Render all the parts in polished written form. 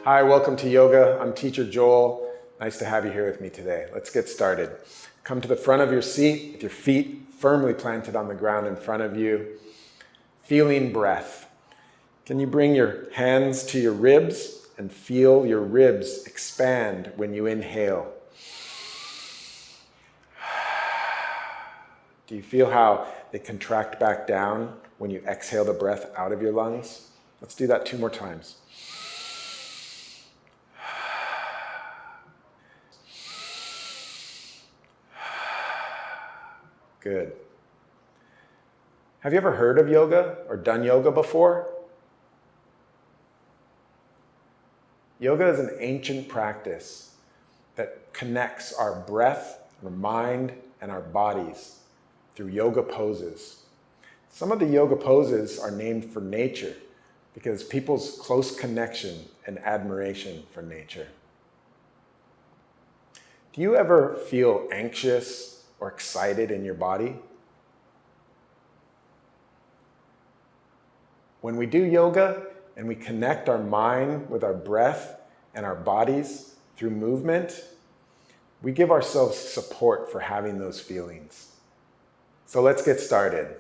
Hi, welcome to yoga. I'm teacher Joel. Nice to have you here with me today. Let's get started. Come to the front of your seat with your feet firmly planted on the ground in front of you. Feeling breath. Can you bring your hands to your ribs and feel your ribs expand when you inhale? Do you feel how they contract back down when you exhale the breath out of your lungs? Let's do that 2 more times. Good. Have you ever heard of yoga or done yoga before? Yoga is an ancient practice that connects our breath, our mind, and our bodies through yoga poses. Some of the yoga poses are named for nature because people's close connection and admiration for nature. Do you ever feel anxious or excited in your body? When we do yoga and we connect our mind with our breath and our bodies through movement, we give ourselves support for having those feelings. So let's get started.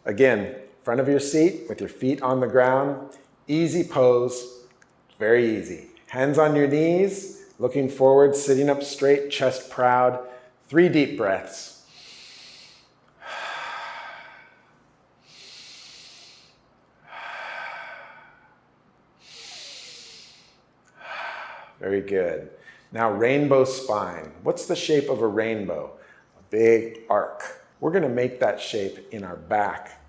Again, front of your seat with your feet on the ground, easy pose, very easy. Hands on your knees, looking forward, sitting up straight, chest proud. 3 deep breaths. Very good. Now, rainbow spine. What's the shape of a rainbow? A big arc. We're going to make that shape in our back,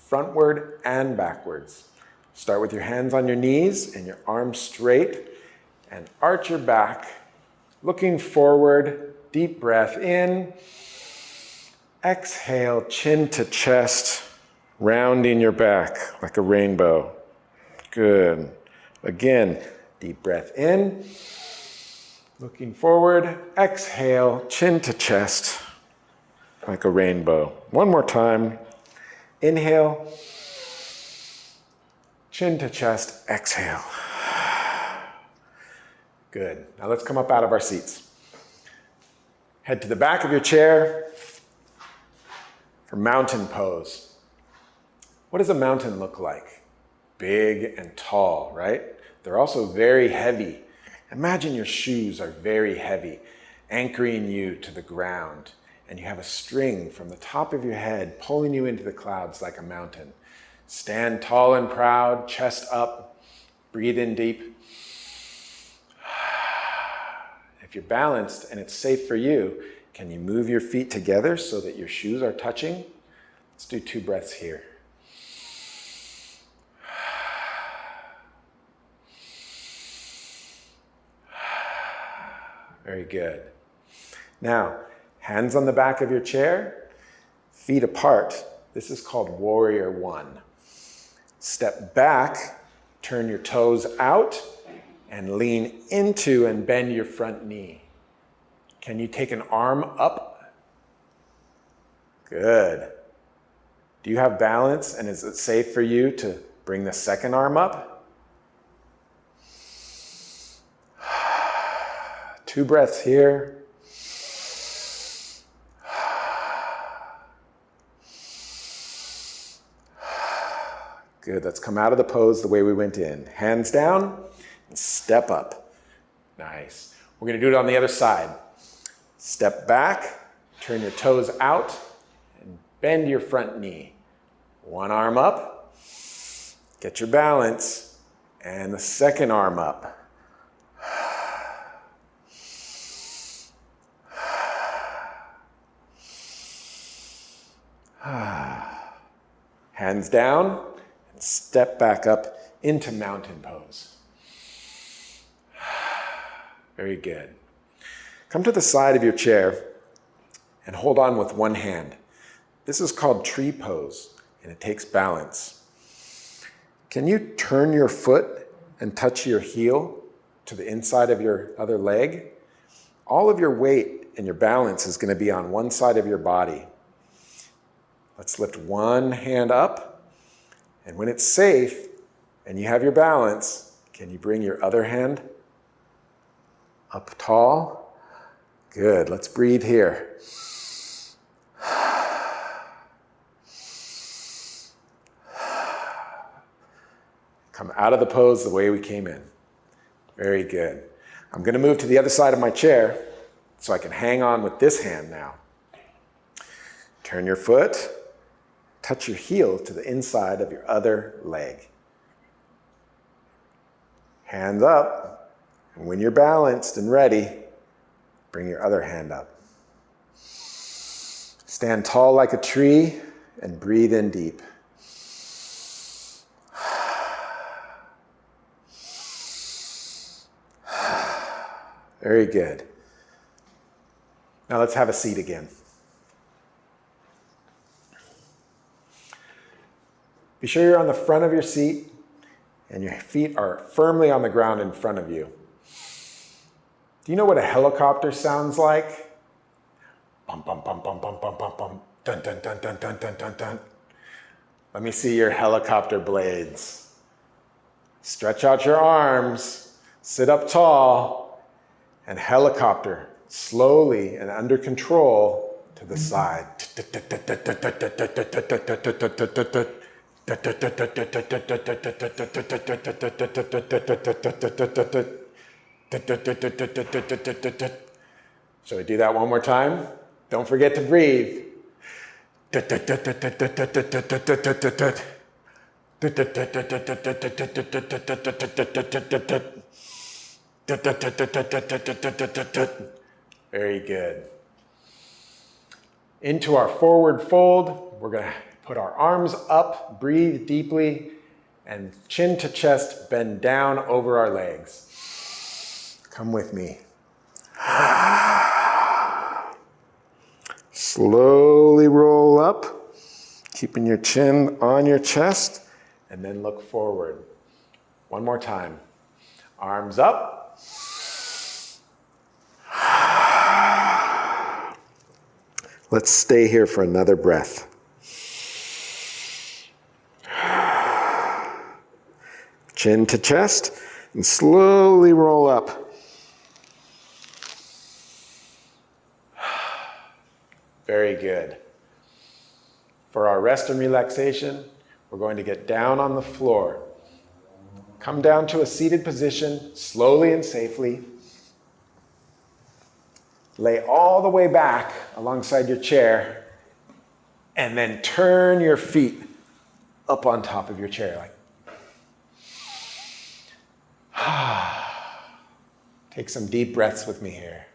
frontward and backwards. Start with your hands on your knees and your arms straight and arch your back, looking forward. Deep breath in. Exhale, chin to chest, rounding your back like a rainbow. Good. Again, deep breath in. Looking forward. Exhale, chin to chest, like a rainbow. 1 more time. Inhale. Chin to chest. Exhale. Good. Now let's come up out of our seats. Head to the back of your chair for mountain pose. What does a mountain look like? Big and tall, right? They're also very heavy. Imagine your shoes are very heavy, anchoring you to the ground, and you have a string from the top of your head pulling you into the clouds like a mountain. Stand tall and proud, chest up, breathe in deep. If you're balanced and it's safe for you, can you move your feet together so that your shoes are touching? Let's do 2 breaths here. Very good. Now, hands on the back of your chair, feet apart. This is called Warrior 1. Step back, turn your toes out, and lean into and bend your front knee. Can you take an arm up? Good. Do you have balance, and is it safe for you to bring the second arm up? 2 breaths here. Good, let's come out of the pose the way we went in. Hands down. Step up. Nice. We're going to do it on the other side. Step back, turn your toes out, and bend your front knee. 1 arm up. Get your balance. And the second arm up. Hands down, and step back up into mountain pose. Very good. Come to the side of your chair and hold on with 1 hand. This is called tree pose, and it takes balance. Can you turn your foot and touch your heel to the inside of your other leg? All of your weight and your balance is going to be on one side of your body. Let's lift 1 hand up, and when it's safe and you have your balance, Can you bring your other hand up tall? Good. Let's breathe here. Come out of the pose the way we came in. Very good. I'm going to move to the other side of my chair so I can hang on with this hand now. Turn your foot, touch your heel to the inside of your other leg. Hands up, and when you're balanced and ready, bring your other hand up. Stand tall like a tree and breathe in deep. Very good. Now let's have a seat again. Be sure you're on the front of your seat and your feet are firmly on the ground in front of you. Do you know what a helicopter sounds like? Bum, bum, bum, bum, bum, bum, bum, bum. Dun, dun, dun, dun, dun, dun, dun, dun. Let me see your helicopter blades. Stretch out your arms, sit up tall, and helicopter slowly and under control to the side. Shall we do that one more time? Don't forget to breathe. Very good. Into our forward fold, we're going to put our arms up, breathe deeply, and chin to chest, bend down over our legs. Come with me. Slowly roll up, keeping your chin on your chest, and then look forward. One more time. Arms up. Let's stay here for another breath. Chin to chest, and slowly roll up. Very good. For our rest and relaxation, we're going to get down on the floor. Come down to a seated position, slowly and safely. Lay all the way back alongside your chair, and then turn your feet up on top of your chair. Take some deep breaths with me here.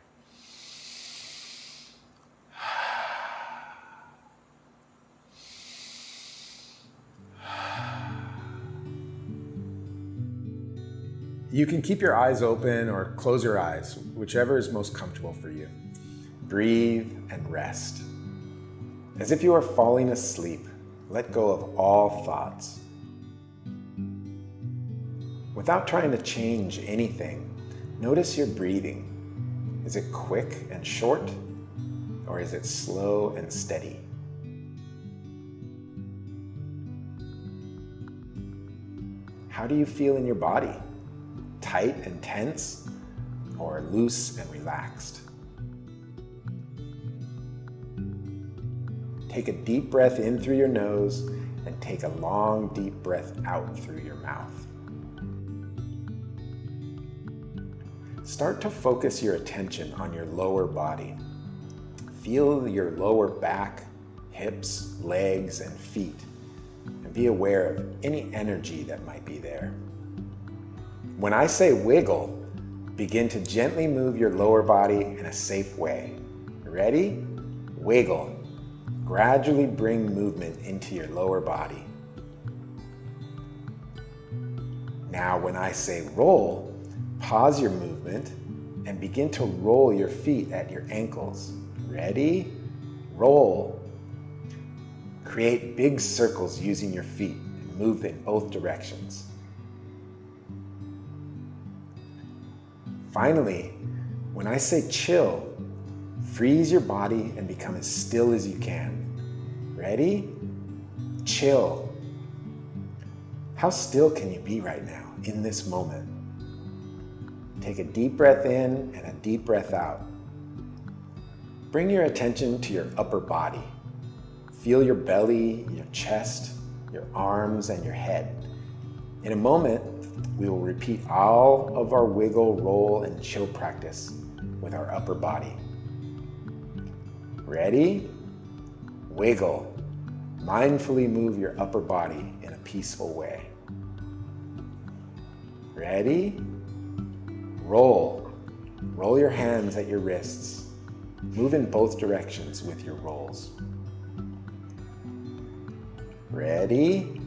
You can keep your eyes open or close your eyes, whichever is most comfortable for you. Breathe and rest. As if you are falling asleep, let go of all thoughts. Without trying to change anything, notice your breathing. Is it quick and short, or is it slow and steady? How do you feel in your body? Tight and tense, or loose and relaxed? Take a deep breath in through your nose and take a long, deep breath out through your mouth. Start to focus your attention on your lower body. Feel your lower back, hips, legs, and feet, and be aware of any energy that might be there. When I say wiggle, begin to gently move your lower body in a safe way. Ready? Wiggle. Gradually bring movement into your lower body. Now, when I say roll, pause your movement and begin to roll your feet at your ankles. Ready? Roll. Create big circles using your feet and move in both directions. Finally, when I say chill, freeze your body and become as still as you can. Ready? Chill. How still can you be right now, in this moment? Take a deep breath in and a deep breath out. Bring your attention to your upper body. Feel your belly, your chest, your arms, and your head. In a moment, we will repeat all of our wiggle, roll, and chill practice with our upper body. Ready? Wiggle. Mindfully move your upper body in a peaceful way. Ready? Roll. Roll your hands at your wrists. Move in both directions with your rolls. Ready?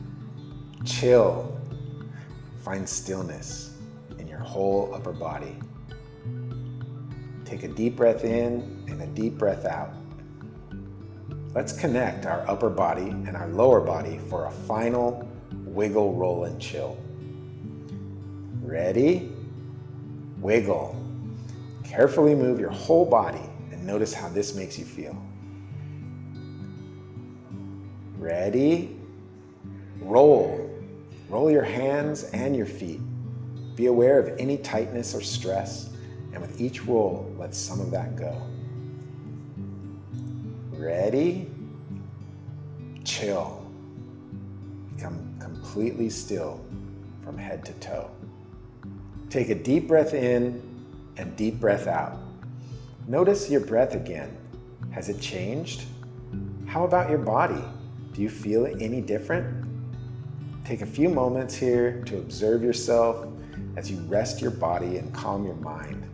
Chill. Find stillness in your whole upper body. Take a deep breath in and a deep breath out. Let's connect our upper body and our lower body for a final wiggle, roll, and chill. Ready? Wiggle. Carefully move your whole body and notice how this makes you feel. Ready? Roll. Roll your hands and your feet. Be aware of any tightness or stress, and with each roll, let some of that go. Ready? Chill. Become completely still from head to toe. Take a deep breath in and deep breath out. Notice your breath again. Has it changed? How about your body? Do you feel any different? Take a few moments here to observe yourself as you rest your body and calm your mind.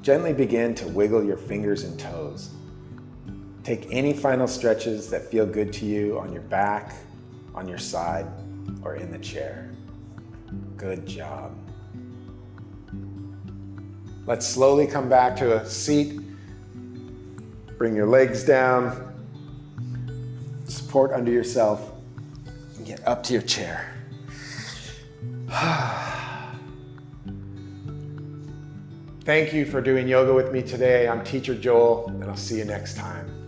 Gently begin to wiggle your fingers and toes. Take any final stretches that feel good to you on your back, on your side, or in the chair. Good job. Let's slowly come back to a seat. Bring your legs down. Support under yourself. And get up to your chair. Thank you for doing yoga with me today. I'm Teacher Joel, and I'll see you next time.